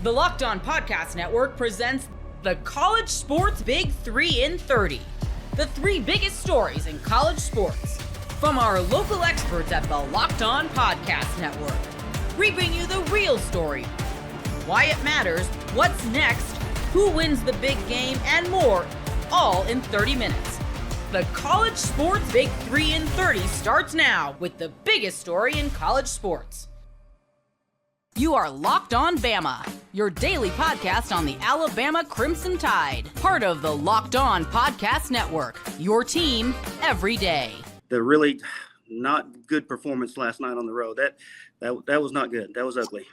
The Locked On Podcast Network presents the College Sports Big 3 in 30. The three biggest stories in college sports. From our local experts at the Locked On Podcast Network. We bring you the real story, why it matters, what's next, who wins the big game, and more, all in 30 minutes. The College Sports Big 3 in 30 starts now with the biggest story in college sports. You are Locked On Bama, your daily podcast on the Alabama Crimson Tide, part of the Locked On Podcast Network, your team every day. The really not good performance last night on the road, that was not good. That was ugly.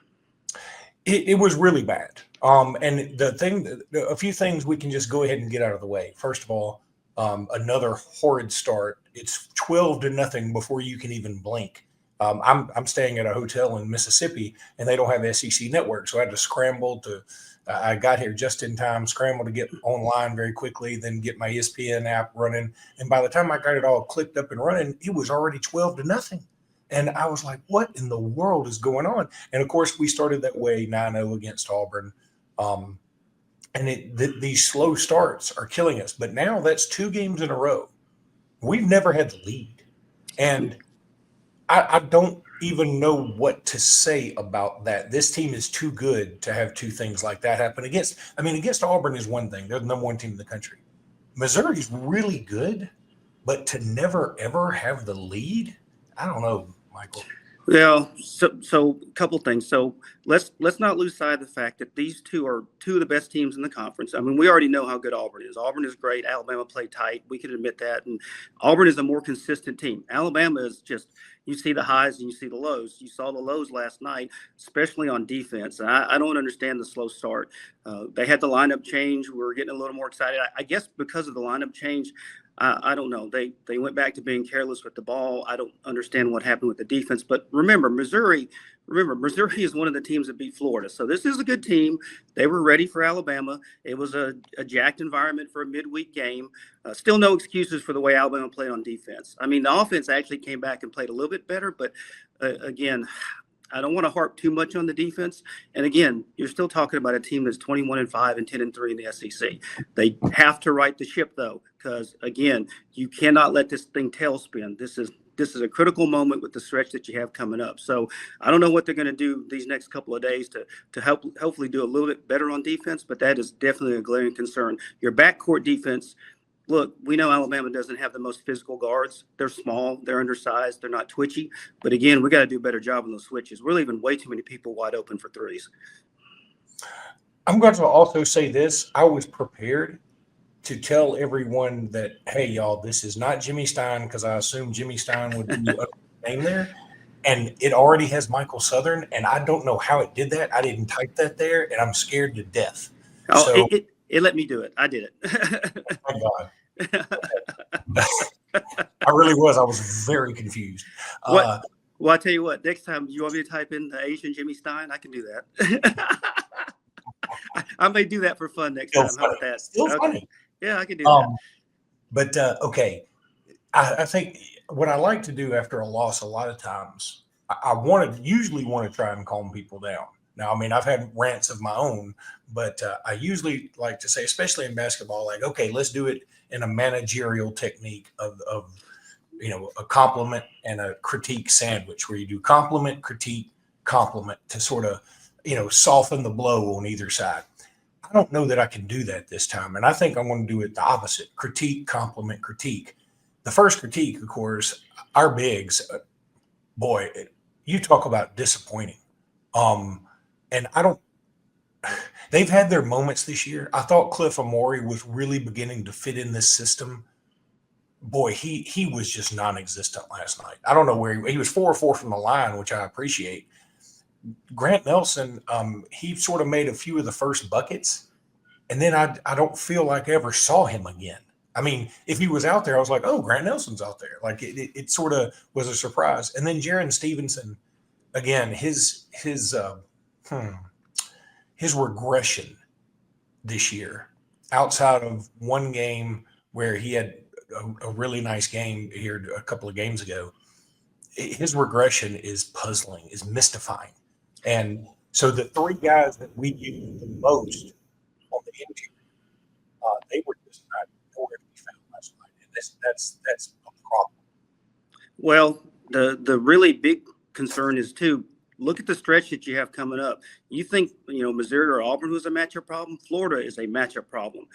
It was really bad. And a few things we can just go ahead and get out of the way. First of all, another horrid start. It's 12-0 before you can even blink. I'm staying at a hotel in Mississippi, and they don't have SEC network, so I had to scramble to. I got here just in time, scrambled to get online very quickly, then get my ESPN app running. And by the time I got it all clicked up and running, it was already 12-0. And I was like, "What in the world is going on?" And of course, we started that way 9-0 against Auburn, and these slow starts are killing us. But now that's 2 games in a row. We've never had the lead, and I don't even know what to say about that. This team is too good to have 2 things like that happen against. Against Auburn is one thing. They're the number 1 team in the country. Missouri's really good, but to never, ever have the lead, I don't know, Michael. Yeah, so a couple things. So let's not lose sight of the fact that these two are 2 of the best teams in the conference. We already know how good Auburn is. Auburn is great. Alabama played tight. We can admit that. And Auburn is a more consistent team. Alabama is just, you see the highs and you see the lows. You saw the lows last night, especially on defense. And I don't understand the slow start. They had the lineup change. We were getting a little more excited. I guess because of the lineup change, I don't know. They went back to being careless with the ball. I don't understand what happened with the defense. But remember, Missouri is one of the teams that beat Florida. So this is a good team. They were ready for Alabama. It was a jacked environment for a midweek game. Still no excuses for the way Alabama played on defense. The offense actually came back and played a little bit better. But again, I don't want to harp too much on the defense. And again, you're still talking about a team that's 21-5 and 10-3 in the SEC. They have to right the ship, though, because again, you cannot let this thing tailspin. This is a critical moment with the stretch that you have coming up. So I don't know what they're going to do these next couple of days to hopefully do a little bit better on defense, but that is definitely a glaring concern. Your backcourt defense. Look, we know Alabama doesn't have the most physical guards. They're small, they're undersized, they're not twitchy. But again, we got to do a better job on those switches. We're leaving way too many people wide open for threes. I'm going to also say this. I was prepared to tell everyone that, hey, y'all, this is not Jimmy Stein, because I assumed Jimmy Stein would be the name there. And it already has Michael Southern, and I don't know how it did that. I didn't type that there, and I'm scared to death. Oh, so, it let me do it. I did it. Oh my God. I really was. I was very confused. Well, I tell you what, next time you want me to type in the Asian Jimmy Stein, I can do that. I may do that for fun next time. How about that? Still funny. Yeah, I can do that. But okay. I think what I like to do after a loss a lot of times, I usually want to try and calm people down. Now, I've had rants of my own, but I usually like to say, especially in basketball, like, okay, let's do it in a managerial technique of a compliment and a critique sandwich, where you do compliment, critique, compliment to sort of, soften the blow on either side. I don't know that I can do that this time, and I think I'm going to do it the opposite: critique, compliment, critique. The first critique, of course, our bigs. Boy, you talk about disappointing. And they've had their moments this year. I thought Cliff Amore was really beginning to fit in this system. Boy, he was just non-existent last night. I don't know where he was 4-4 from the line, which I appreciate. Grant Nelson, he sort of made a few of the first buckets, and then I don't feel like I ever saw him again. If he was out there, I was like, oh, Grant Nelson's out there. Like it sort of was a surprise. And then Jaron Stevenson, again, his regression this year, outside of one game where he had a really nice game here a couple of games ago, his regression is puzzling, is mystifying. And So the three guys that we used the most on the interior, they were just not nowhere to be found last night. And that's a problem. Well, the really big concern is too, look at the stretch that you have coming up. You think, Missouri or Auburn was a matchup problem? Florida is a matchup problem.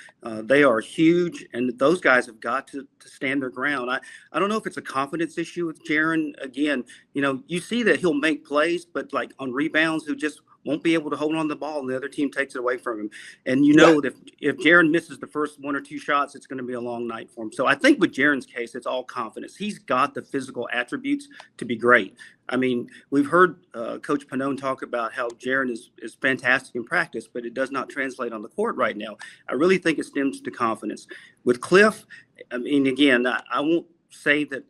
They are huge, and those guys have got to stand their ground. I don't know if it's a confidence issue with Jaron. Again, you see that he'll make plays, but like on rebounds, who just won't be able to hold on the ball, and the other team takes it away from him. And that if Jaron misses the first one or two shots, it's going to be a long night for him. So I think with Jaron's case, it's all confidence. He's got the physical attributes to be great. I mean, we've heard Coach Pannone talk about how Jaron is fantastic in practice, but it does not translate on the court right now. I really think it stems to confidence. With Cliff, I mean, again, I won't say that.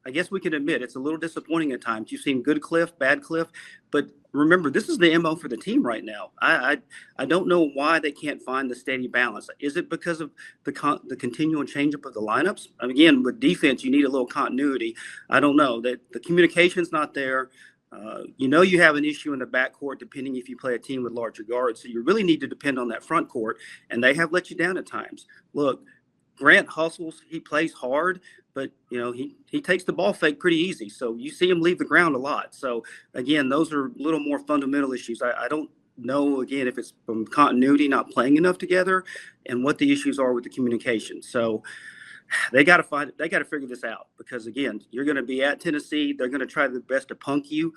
I guess we can admit it's a little disappointing at times. You've seen good Cliff, bad Cliff, but remember, this is the MO for the team right now. I don't know why they can't find the steady balance. Is it because of the continual change-up of the lineups? Again, with defense, you need a little continuity. I don't know. That the communication's not there. You have an issue in the backcourt, depending if you play a team with larger guards. So you really need to depend on that front court, and they have let you down at times. Look, Grant hustles. He plays hard, but he takes the ball fake pretty easy. So you see him leave the ground a lot. So again, those are a little more fundamental issues. I don't know, again, if it's from continuity, not playing enough together, and what the issues are with the communication. So they got to figure this out, because again, you're going to be at Tennessee. They're going to try their best to punk you.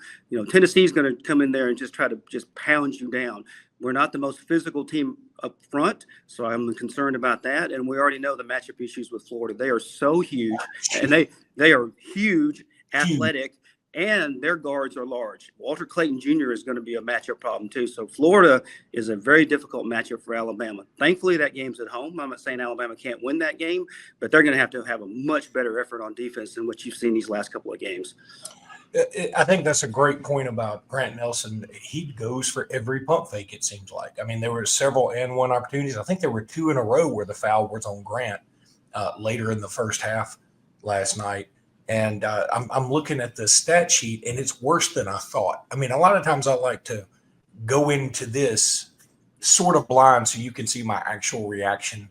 Tennessee's going to come in there and just try to pound you down. We're not the most physical team up front, so I'm concerned about that. And we already know the matchup issues with Florida. They are so huge, and they are huge, athletic, and their guards are large. Walter Clayton Jr. is going to be a matchup problem too. So Florida is a very difficult matchup for Alabama. Thankfully, that game's at home. I'm not saying Alabama can't win that game, but they're going to have a much better effort on defense than what you've seen these last couple of games. I think that's a great point about Grant Nelson. He goes for every pump fake, it seems like. I mean, there were several and one opportunities. I think there were two in a row where the foul was on Grant later in the first half last night. And I'm looking at the stat sheet, and it's worse than I thought. I mean, a lot of times I like to go into this sort of blind so you can see my actual reaction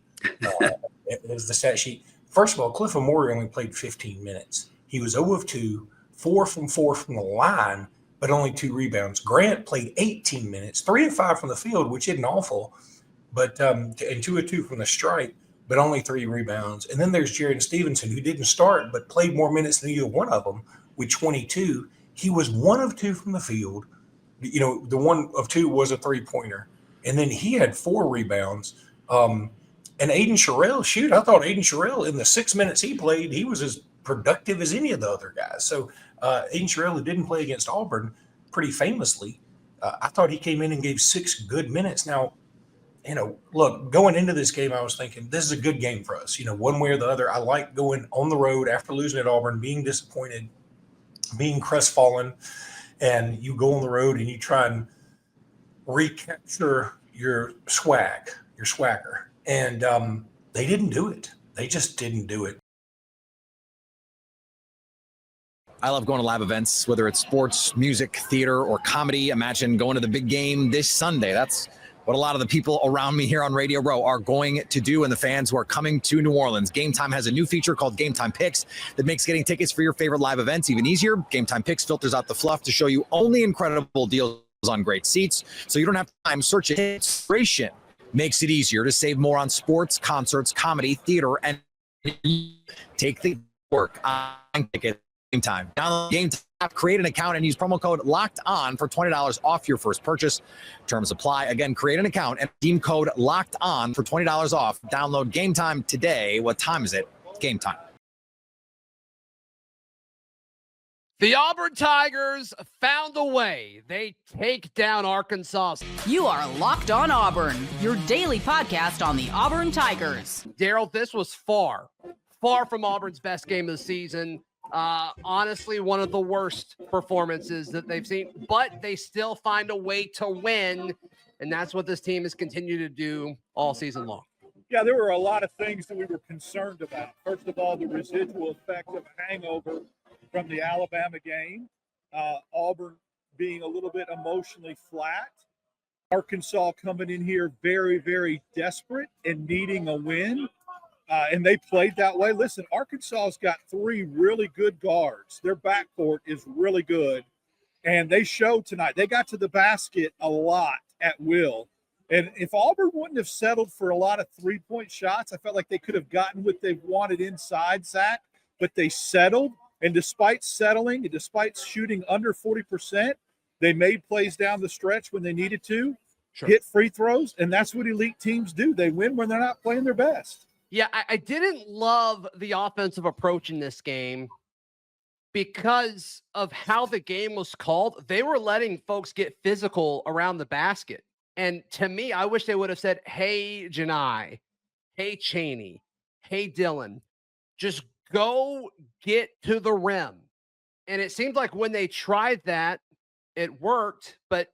as the stat sheet. First of all, Cliff Amore only played 15 minutes. He was 0 of 2. 4 from 4 from the line, but only 2 rebounds. Grant played 18 minutes, 3 of 5 from the field, which isn't awful, but and 2 of 2 from the stripe, but only 3 rebounds. And then there's Jaron Stevenson, who didn't start, but played more minutes than either one of them with 22. He was 1 of 2 from the field. The 1 of 2 was a 3-pointer. And then he had 4 rebounds. And Aiden Sherrill, I thought Aiden Sherrill, in the 6 minutes he played, he was as productive as any of the other guys. So Aiden Sherrill, who didn't play against Auburn pretty famously, I thought he came in and gave 6 good minutes. Now, look, going into this game, I was thinking this is a good game for us. One way or the other. I like going on the road after losing at Auburn, being disappointed, being crestfallen, and you go on the road and you try and recapture your swagger. And they didn't do it. They just didn't do it. I love going to live events, whether it's sports, music, theater, or comedy. Imagine going to the big game this Sunday. That's what a lot of the people around me here on Radio Row are going to do, and the fans who are coming to New Orleans. Gametime has a new feature called Gametime Picks that makes getting tickets for your favorite live events even easier. Gametime Picks filters out the fluff to show you only incredible deals on great seats, so you don't have time searching. Inspiration makes it easier to save more on sports, concerts, comedy, theater, and take the work on tickets. Gametime. Download Gametime app, create an account, and use promo code LOCKEDON for $20 off your first purchase. Terms apply. Again, create an account and redeem code LOCKEDON for $20 off. Download Gametime today. What time is it? Gametime. The Auburn Tigers found a way. They take down Arkansas. You are Locked On Auburn, your daily podcast on the Auburn Tigers. Daryl, this was far from Auburn's best game of the season. Honestly, one of the worst performances that they've seen, but they still find a way to win, and that's what this team has continued to do all season long. Yeah, there were a lot of things that we were concerned about. First of all, the residual effect of hangover from the Alabama game, Auburn being a little bit emotionally flat, Arkansas coming in here very, very desperate and needing a win. And they played that way. Listen, Arkansas's got 3 really good guards. Their backcourt is really good. And they showed tonight. They got to the basket a lot at will. And if Auburn wouldn't have settled for a lot of 3-point shots, I felt like they could have gotten what they wanted inside, Zach. But they settled. And despite settling, and despite shooting under 40%, they made plays down the stretch when they needed to, hit free throws. And that's what elite teams do. They win when they're not playing their best. Yeah, I didn't love the offensive approach in this game because of how the game was called. They were letting folks get physical around the basket. And to me, I wish they would have said, hey, Janai, hey, Chaney, hey, Dylan, just go get to the rim. And it seemed like when they tried that, it worked. But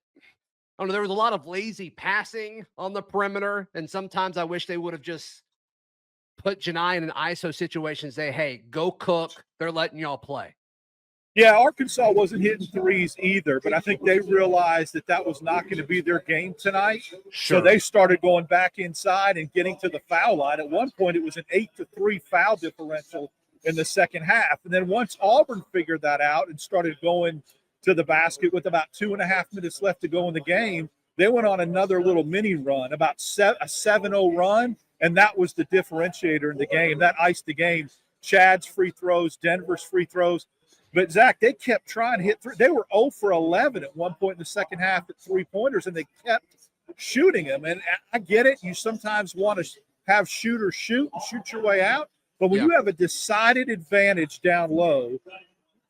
I don't know, there was a lot of lazy passing on the perimeter. And sometimes I wish they would have just put Janai in an ISO situation and say, hey, go cook. They're letting y'all play. Yeah, Arkansas wasn't hitting threes either, but I think they realized that that was not going to be their game tonight. Sure. So they started going back inside and getting to the foul line. At one point, it was an 8-3 foul differential in the second half. And then once Auburn figured that out and started going to the basket with about 2.5 minutes left to go in the game, they went on another little mini run, about a 7-0 run. And that was the differentiator in the game. That iced the game. Chad's free throws, Denver's free throws. But, Zach, they kept trying to hit three. They were 0 for 11 at one point in the second half at three-pointers, and they kept shooting them. And I get it. You sometimes want to have shooters shoot and shoot your way out. But when you have a decided advantage down low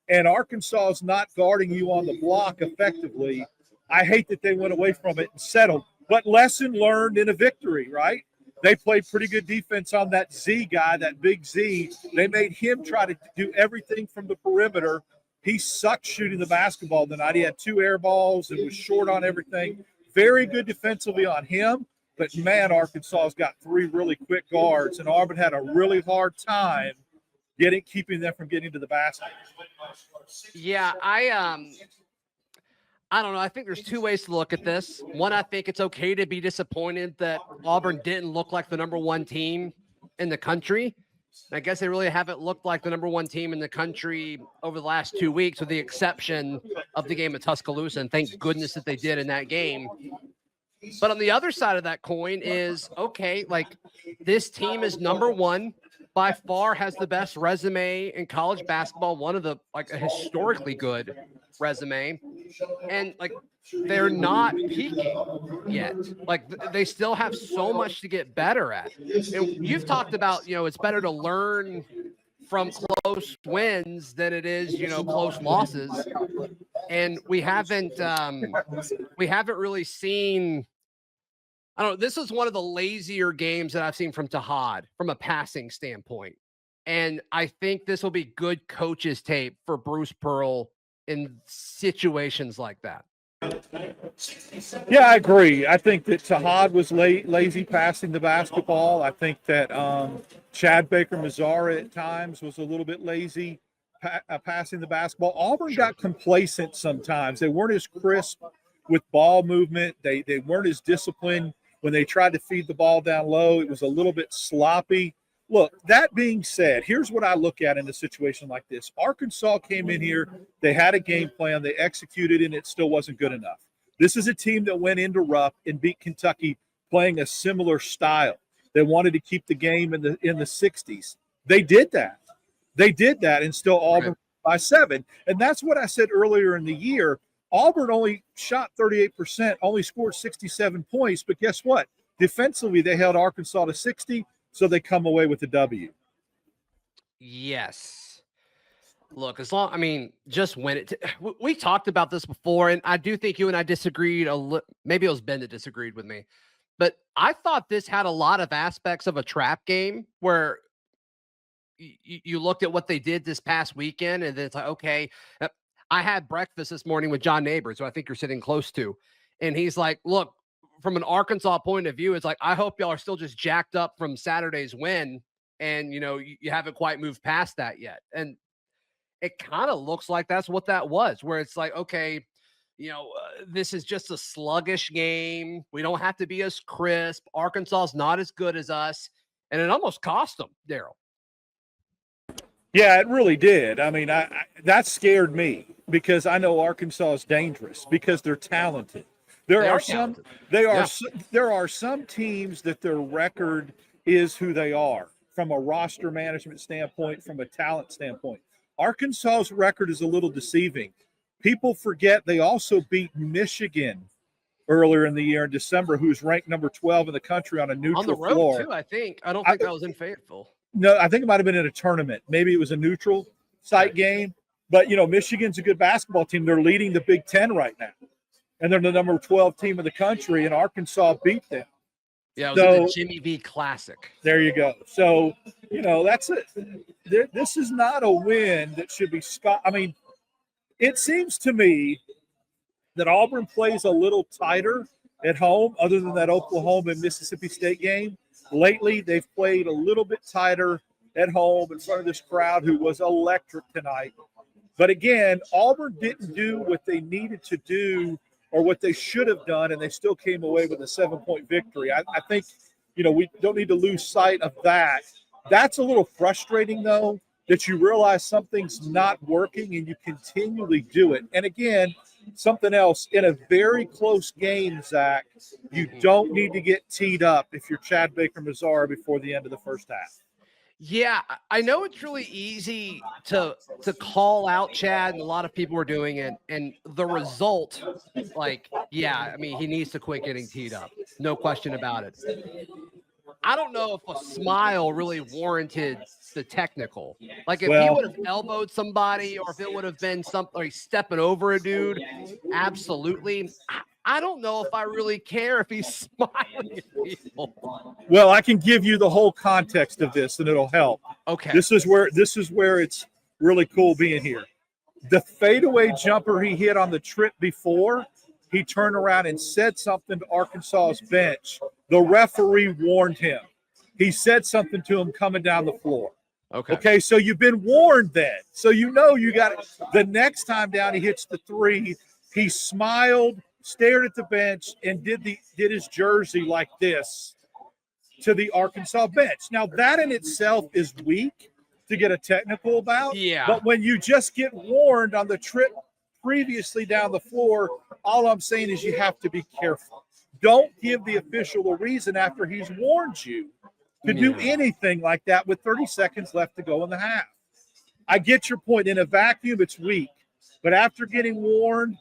and Arkansas is not guarding you on the block effectively, I hate that they went away from it and settled. But lesson learned in a victory, right? They played pretty good defense on that Z guy, that big Z. They made him try to do everything from the perimeter. He sucked shooting the basketball tonight. He had 2 air balls and was short on everything. Very good defensively on him. But, man, Arkansas's got 3 really quick guards, and Auburn had a really hard time keeping them from getting to the basket. Yeah, I don't know. I think there's 2 ways to look at this. One, I think it's okay to be disappointed that Auburn didn't look like the number 1 team in the country. I guess they really haven't looked like the number 1 team in the country over the last 2 weeks, with the exception of the game at Tuscaloosa. And thank goodness that they did in that game. But on the other side of that coin is, okay, like, this team is number 1, by far has the best resume in college basketball, one of the, like, a historically good resume, and like, they're not peaking yet. Like, they still have so much to get better at. And you've talked about, it's better to learn from close wins than it is, close losses. And we haven't really seen, I don't know, this is one of the lazier games that I've seen from Tahad from a passing standpoint. And I think this will be good coaches tape for Bruce Pearl in situations like that. Yeah, I agree. I think that Tahad was lazy passing the basketball. I think that Chad Baker-Mazara at times was a little bit lazy passing the basketball. Auburn got complacent sometimes. They weren't as crisp with ball movement. They weren't as disciplined when they tried to feed the ball down low. It was a little bit sloppy. Look, that being said, here's what I look at in a situation like this. Arkansas came in here. They had a game plan. They executed, and it still wasn't good enough. This is a team that went into Rupp and beat Kentucky playing a similar style. They wanted to keep the game in the 60s. They did that. And still Auburn by 7. And that's what I said earlier in the year. Auburn only shot 38%, only scored 67 points. But guess what? Defensively, they held Arkansas to 60. So they come away with a W. Yes. Look, just win it. We talked about this before, and I do think you and I disagreed maybe it was Ben that disagreed with me. But I thought this had a lot of aspects of a trap game where you looked at what they did this past weekend, and then it's like, okay, I had breakfast this morning with John Neighbors, who I think you're sitting close to. And he's like, look, from an Arkansas point of view, it's like, I hope y'all are still just jacked up from Saturday's win. And, you haven't quite moved past that yet. And it kind of looks like that's what that was, where it's like, okay, this is just a sluggish game. We don't have to be as crisp. Arkansas's not as good as us. And it almost cost them, Daryl. Yeah, it really did. I mean, that scared me because I know Arkansas is dangerous because they're talented. There are some teams that their record is who they are from a roster management standpoint, from a talent standpoint. Arkansas's record is a little deceiving. People forget they also beat Michigan earlier in the year in December, who's ranked number 12 in the country on a neutral on the road floor. too, I think. I don't think that was in Fayetteville. No, I think it might have been in a tournament. Maybe it was a neutral site game. But, Michigan's a good basketball team. They're leading the Big Ten right now. And they're the number 12 team in the country, and Arkansas beat them. Yeah, it was in the Jimmy V Classic. There you go. So, that's it. This is not a win that should be I mean, it seems to me that Auburn plays a little tighter at home, other than that Oklahoma and Mississippi State game. Lately, they've played a little bit tighter at home in front of this crowd who was electric tonight. But again, Auburn didn't do what they needed to do or what they should have done, and they still came away with a 7-point victory. I think, we don't need to lose sight of that. That's a little frustrating, though, that you realize something's not working and you continually do it. And again, something else, in a very close game, Zach, you don't need to get teed up if you're Chad Baker-Mazara before the end of the first half. Yeah, I know it's really easy to call out Chad, and a lot of people are doing it. And the result, he needs to quit getting teed up. No question about it. I don't know if a smile really warranted the technical. Like if he would have elbowed somebody, or if it would have been something like stepping over a dude, absolutely. I don't know if I really care if he's smiling at people. Well, I can give you the whole context of this, and it'll help. Okay. This is where it's really cool being here. The fadeaway jumper he hit on the trip before, he turned around and said something to Arkansas's bench. The referee warned him. He said something to him coming down the floor. Okay, so you've been warned then. So you got it. The next time down he hits the three, he smiled, stared at the bench, and did his jersey like this to the Arkansas bench. Now, that in itself is weak to get a technical about. Yeah. But when you just get warned on the trip previously down the floor, all I'm saying is you have to be careful. Don't give the official a reason after he's warned you to do anything like that with 30 seconds left to go in the half. I get your point. In a vacuum, it's weak. But after getting warned,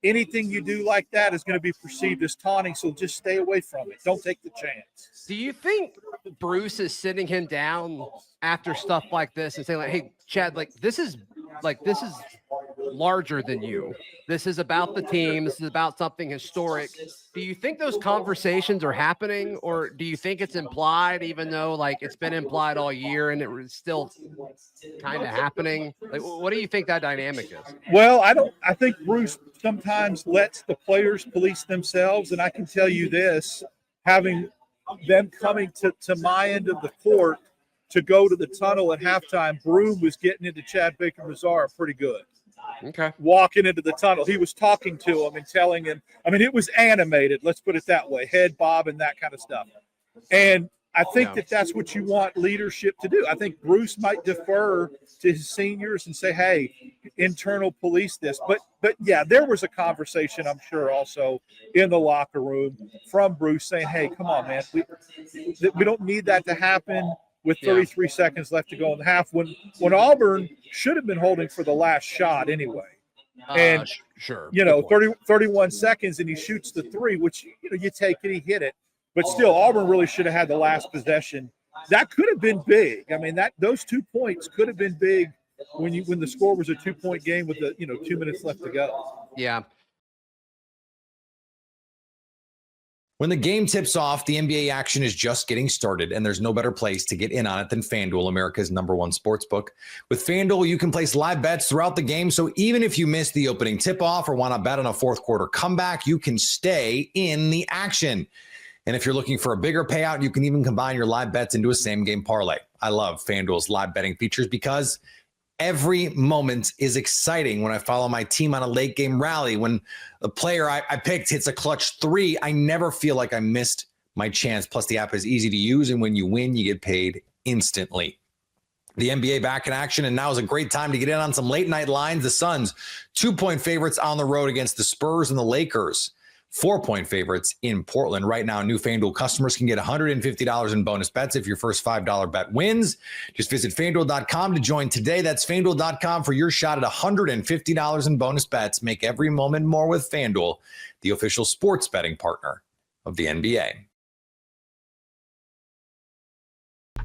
anything you do like that is going to be perceived as taunting, so just stay away from it. Don't take the chance. Do you think Bruce is sitting him down after stuff like this and saying, like, hey, Chad, this is larger than you. This is about the team. This is about something historic. Do you think those conversations are happening, or do you think it's implied, even though it's been implied all year and it was still kind of happening? What do you think that dynamic is? Well, I think Bruce sometimes lets the players police themselves. And I can tell you this, having them coming to my end of the court to go to the tunnel at halftime, Broom was getting into Chad Baker-Mazara pretty good. Okay. Walking into the tunnel. He was talking to him and telling him, it was animated, let's put it that way, head bob and that kind of stuff. And I think that's what you want leadership to do. I think Bruce might defer to his seniors and say, hey, internal police this. But yeah, there was a conversation, I'm sure, also in the locker room from Bruce saying, hey, come on, man. We don't need that to happen with 33 seconds left to go in the half when Auburn should have been holding for the last shot anyway. And, sure. 31 seconds and he shoots the three, which, you take it, he hit it. But still, Auburn really should have had the last possession. That could have been big. Those 2 points could have been big when the score was a 2-point game with 2 minutes left to go. Yeah. When the game tips off, the NBA action is just getting started, and there's no better place to get in on it than FanDuel, America's #1 sportsbook. With FanDuel, you can place live bets throughout the game, so even if you miss the opening tip-off or want to bet on a fourth quarter comeback, you can stay in the action. And if you're looking for a bigger payout, you can even combine your live bets into a same-game parlay. I love FanDuel's live betting features because Every moment is exciting when I follow my team on a late game rally. When the player I picked hits a clutch 3, I never feel like I missed my chance. Plus, the app is easy to use, and when you win, you get paid instantly. The NBA back in action, and now is a great time to get in on some late night lines. The Suns, 2-point favorites on the road against the Spurs and the Lakers. 4-point favorites in Portland. Right now, new FanDuel customers can get $150 in bonus bets if your first $5 bet wins. Just visit FanDuel.com to join today. That's FanDuel.com for your shot at $150 in bonus bets. Make every moment more with FanDuel, the official sports betting partner of the NBA.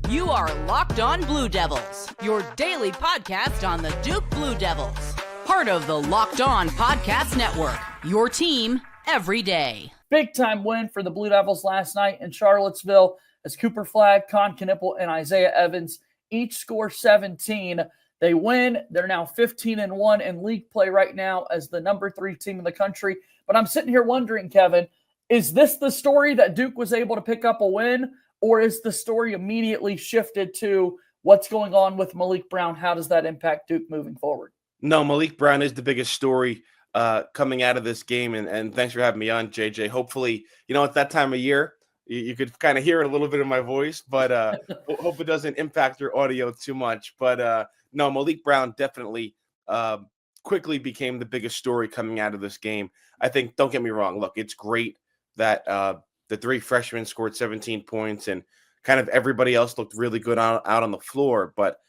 You are Locked On Blue Devils, your daily podcast on the Duke Blue Devils. Part of the Locked On Podcast Network, your team every day. Big time win for the Blue Devils last night in Charlottesville as Cooper Flagg, Con Knippel, and Isaiah Evans each score 17. They win. They're now 15-1 in league play right now as the number 3 team in the country. But I'm sitting here wondering, Kevin, is this the story that Duke was able to pick up a win? Or is the story immediately shifted to what's going on with Maliq Brown? How does that impact Duke moving forward? No, Maliq Brown is the biggest story coming out of this game. And thanks for having me on, JJ. Hopefully, at that time of year, you could kind of hear it a little bit in my voice, but hope it doesn't impact your audio too much. But no, Maliq Brown definitely quickly became the biggest story coming out of this game. I think, don't get me wrong, look, it's great that the 3 freshmen scored 17 points and kind of everybody else looked really good out on the floor. But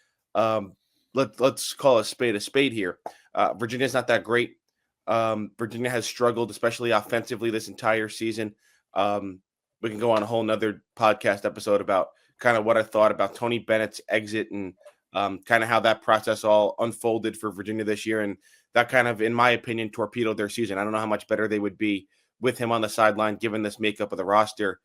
let's call a spade here. Virginia's not that great. Virginia has struggled, especially offensively this entire season. We can go on a whole nother podcast episode about kind of what I thought about Tony Bennett's exit and kind of how that process all unfolded for Virginia this year. And that kind of, in my opinion, torpedoed their season. I don't know how much better they would be with him on the sideline, given this makeup of the roster,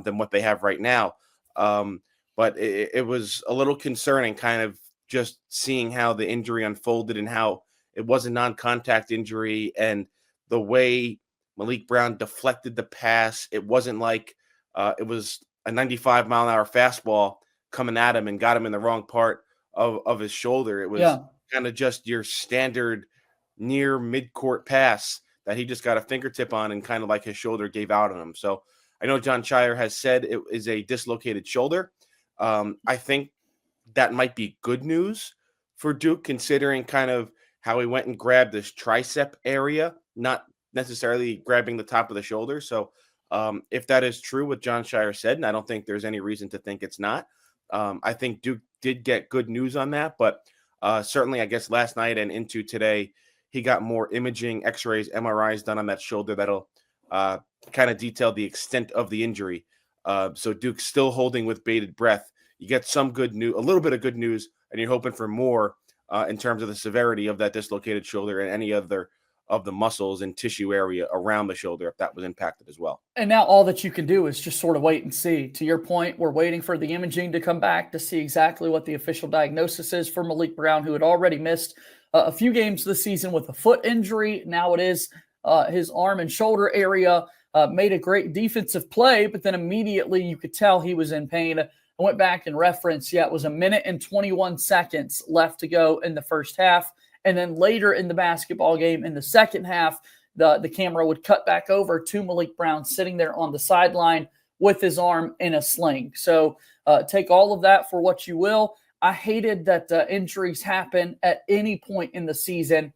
than what they have right now. But it was a little concerning kind of just seeing how the injury unfolded and how it was a non-contact injury and the way Maliq Brown deflected the pass. It wasn't like it was a 95-mile-an-hour fastball coming at him and got him in the wrong part of his shoulder. It was kind of just your standard near midcourt pass that he just got a fingertip on and kind of like his shoulder gave out on him. So I know John Shire has said it is a dislocated shoulder. I think that might be good news for Duke, considering kind of how he went and grabbed this tricep area, not necessarily grabbing the top of the shoulder. So if that is true what John Shire said, and I don't think there's any reason to think it's not, I think Duke did get good news on that. But certainly, I guess last night and into today, he got more imaging, x-rays, MRIs done on that shoulder that'll kind of detail the extent of the injury. So Duke's still holding with bated breath. You get some good news, a little bit of good news, and you're hoping for more in terms of the severity of that dislocated shoulder and any other of the muscles and tissue area around the shoulder if that was impacted as well. And now all that you can do is just sort of wait and see. To your point, we're waiting for the imaging to come back to see exactly what the official diagnosis is for Maliq Brown, who had already missed a few games this season with a foot injury. Now it is his arm and shoulder area. Made a great defensive play, but then immediately you could tell he was in pain. I went back and referenced, it was 1 minute and 21 seconds left to go in the first half. And then later in the basketball game, in the second half, the camera would cut back over to Maliq Brown sitting there on the sideline with his arm in a sling. So take all of that for what you will. I hated that injuries happen at any point in the season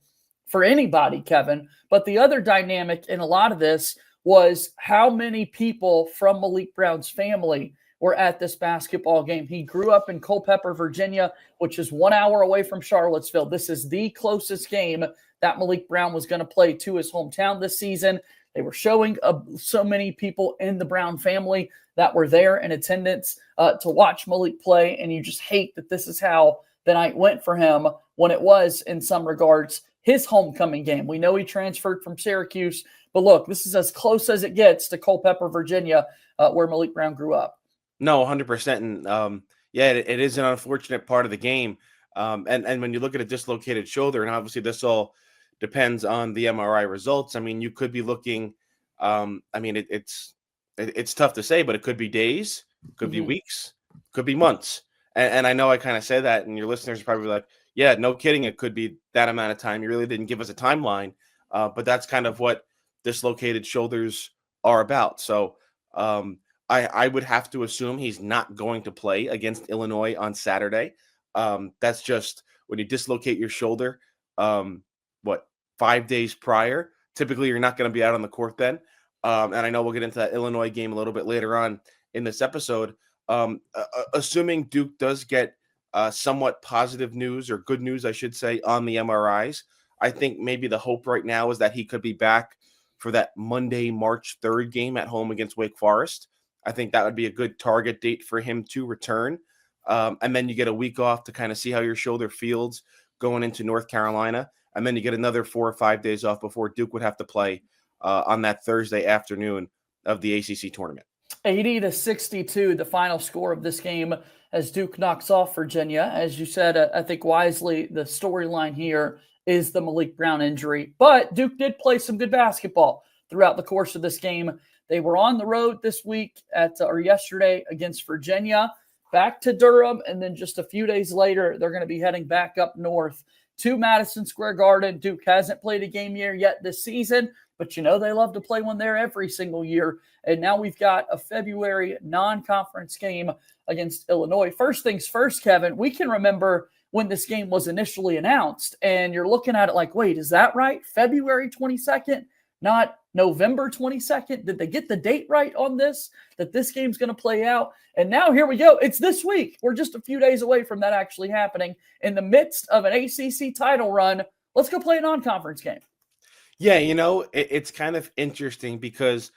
for anybody, Kevin. But the other dynamic in a lot of this was how many people from Maliq Brown's family were at this basketball game. He grew up in Culpeper, Virginia, which is 1 hour away from Charlottesville. This is the closest game that Maliq Brown was going to play to his hometown this season. They were showing so many people in the Brown family that were there in attendance to watch Maliq play, and you just hate that this is how the night went for him when it was, in some regards, his homecoming game. We know he transferred from Syracuse, but look, this is as close as it gets to Culpeper, Virginia, where Maliq Brown grew up. No, 100%. And it is an unfortunate part of the game. And when you look at a dislocated shoulder, and obviously this all depends on the MRI results. I mean, you could be looking, it's tough to say, but it could be days, could be weeks, could be months. And I know I kind of say that, and your listeners are probably like, yeah, no kidding, it could be that amount of time. You really didn't give us a timeline, but that's kind of what dislocated shoulders are about. So I would have to assume he's not going to play against Illinois on Saturday. That's just when you dislocate your shoulder, 5 days prior, typically you're not going to be out on the court then. And I know we'll get into that Illinois game a little bit later on in this episode. Assuming Duke does get somewhat positive news, or good news, I should say, on the MRIs, I think maybe the hope right now is that he could be back for that Monday, March 3rd game at home against Wake Forest. I think that would be a good target date for him to return. And then you get a week off to kind of see how your shoulder feels going into North Carolina. And then you get another 4 or 5 days off before Duke would have to play on that Thursday afternoon of the ACC tournament. 80-62, the final score of this game as Duke knocks off Virginia. As you said, I think wisely, the storyline here is the Maliq Brown injury. But Duke did play some good basketball throughout the course of this game. They were on the road this week or yesterday against Virginia, back to Durham, and then just a few days later, they're going to be heading back up north to Madison Square Garden. Duke hasn't played a game yet this season, but they love to play one there every single year. And now we've got a February non-conference game against Illinois. First things first, Kevin, we can remember when this game was initially announced, and you're looking at it like, wait, is that right? February 22nd, not November 22nd? Did they get the date right on this, that this game's going to play out? And now here we go. It's this week. We're just a few days away from that actually happening. In the midst of an ACC title run, let's go play a non-conference game. Yeah, it's kind of interesting because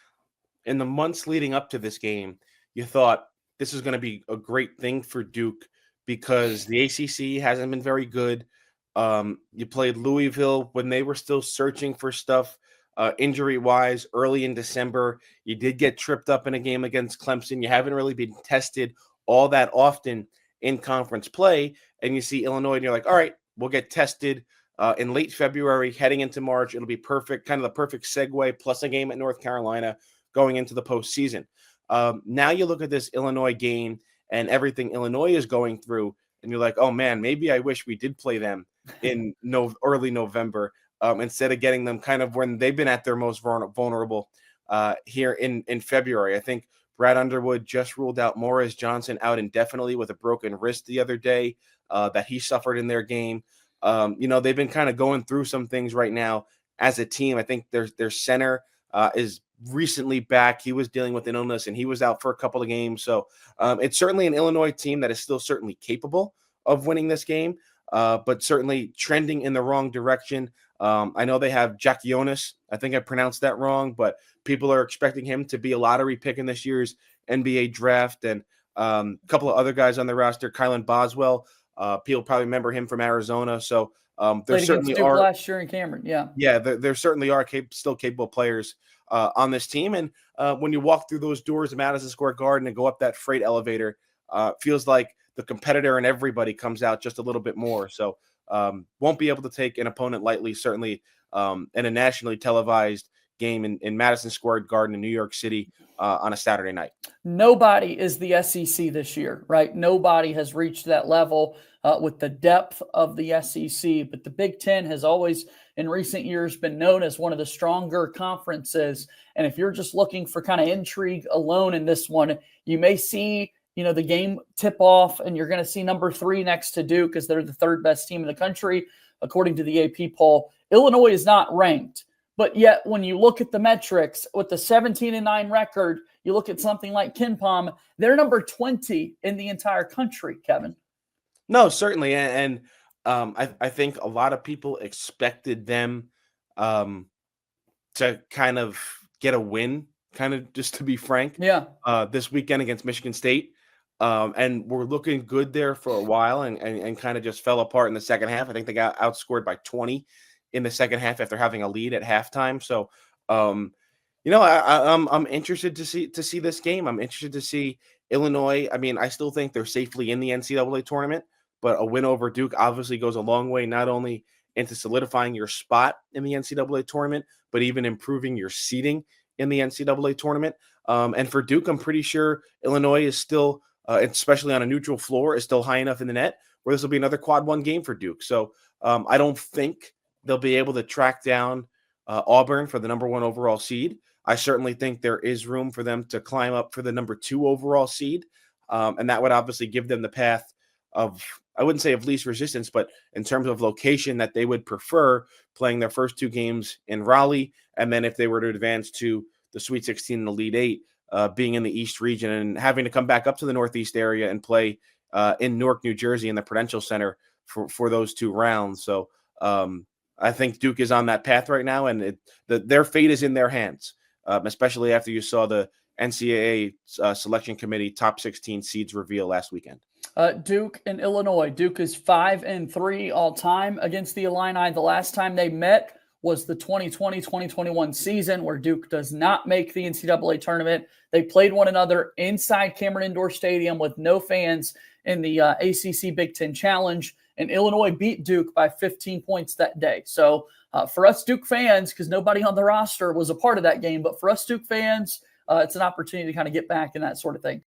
in the months leading up to this game, you thought this is going to be a great thing for Duke because the ACC hasn't been very good. You played Louisville when they were still searching for stuff injury-wise early in December. You did get tripped up in a game against Clemson. You haven't really been tested all that often in conference play. And you see Illinois, and you're like, all right, we'll get tested in late February, heading into March. It'll be perfect, kind of the perfect segue, plus a game at North Carolina going into the postseason. Now you look at this Illinois game and everything Illinois is going through, and you're like, oh, man, maybe I wish we did play them in early November instead of getting them kind of when they've been at their most vulnerable here in February. I think Brad Underwood just ruled out Morris Johnson out indefinitely with a broken wrist the other day that he suffered in their game. They've been kind of going through some things right now as a team. I think their center is recently back. He was dealing with an illness and he was out for a couple of games. So it's certainly an Illinois team that is still certainly capable of winning this game, but certainly trending in the wrong direction. I know they have Jack Jonas. I think I pronounced that wrong, but people are expecting him to be a lottery pick in this year's NBA draft. And a couple of other guys on the roster, Kylan Boswell. People probably remember him from Arizona. So there certainly are last year in Cameron. Yeah, there certainly are still capable players on this team. And when you walk through those doors of Madison Square Garden and go up that freight elevator, feels like the competitor and everybody comes out just a little bit more. So won't be able to take an opponent lightly, certainly in a nationally televised game in Madison Square Garden in New York City on a Saturday night. Nobody is the SEC this year, right? Nobody has reached that level with the depth of the SEC, but the Big Ten has always in recent years been known as one of the stronger conferences. And if you're just looking for kind of intrigue alone in this one, you may see the game tip off and you're going to see number 3 next to Duke because they're the 3rd best team in the country, according to the AP poll. Illinois is not ranked, but yet when you look at the metrics with the 17-9 record, you look at something like KenPom, they're number 20 in the entire country, Kevin. No, certainly. And I think a lot of people expected them to kind of get a win, kind of just to be frank, this weekend against Michigan State. And we're looking good there for a while and kind of just fell apart in the second half. I think they got outscored by 20 in the second half after having a lead at halftime. So, I'm interested to see this game. I'm interested to see Illinois. I mean, I still think they're safely in the NCAA tournament, but a win over Duke obviously goes a long way, not only into solidifying your spot in the NCAA tournament, but even improving your seeding in the NCAA tournament. And for Duke, I'm pretty sure Illinois is still, especially on a neutral floor, is still high enough in the net where this will be another quad one game for Duke. So I don't think they'll be able to track down Auburn for the number 1 overall seed. I certainly think there is room for them to climb up for the number 2 overall seed. And that would obviously give them the path of, I wouldn't say of least resistance, but in terms of location that they would prefer, playing their first 2 games in Raleigh. And then if they were to advance to the Sweet 16 and the Elite 8, being in the East region and having to come back up to the Northeast area and play in Newark, New Jersey in the Prudential Center for those 2 rounds. So I think Duke is on that path right now, and their fate is in their hands, especially after you saw the NCAA selection committee top 16 seeds reveal last weekend. Duke and Illinois. Duke is 5-3 all time against the Illini. The last time they met was the 2020-2021 season, where Duke does not make the NCAA tournament. They played one another inside Cameron Indoor Stadium with no fans in the ACC Big Ten Challenge, and Illinois beat Duke by 15 points that day. So for us Duke fans, because nobody on the roster was a part of that game, but for us Duke fans, it's an opportunity to kind of get back and that sort of thing.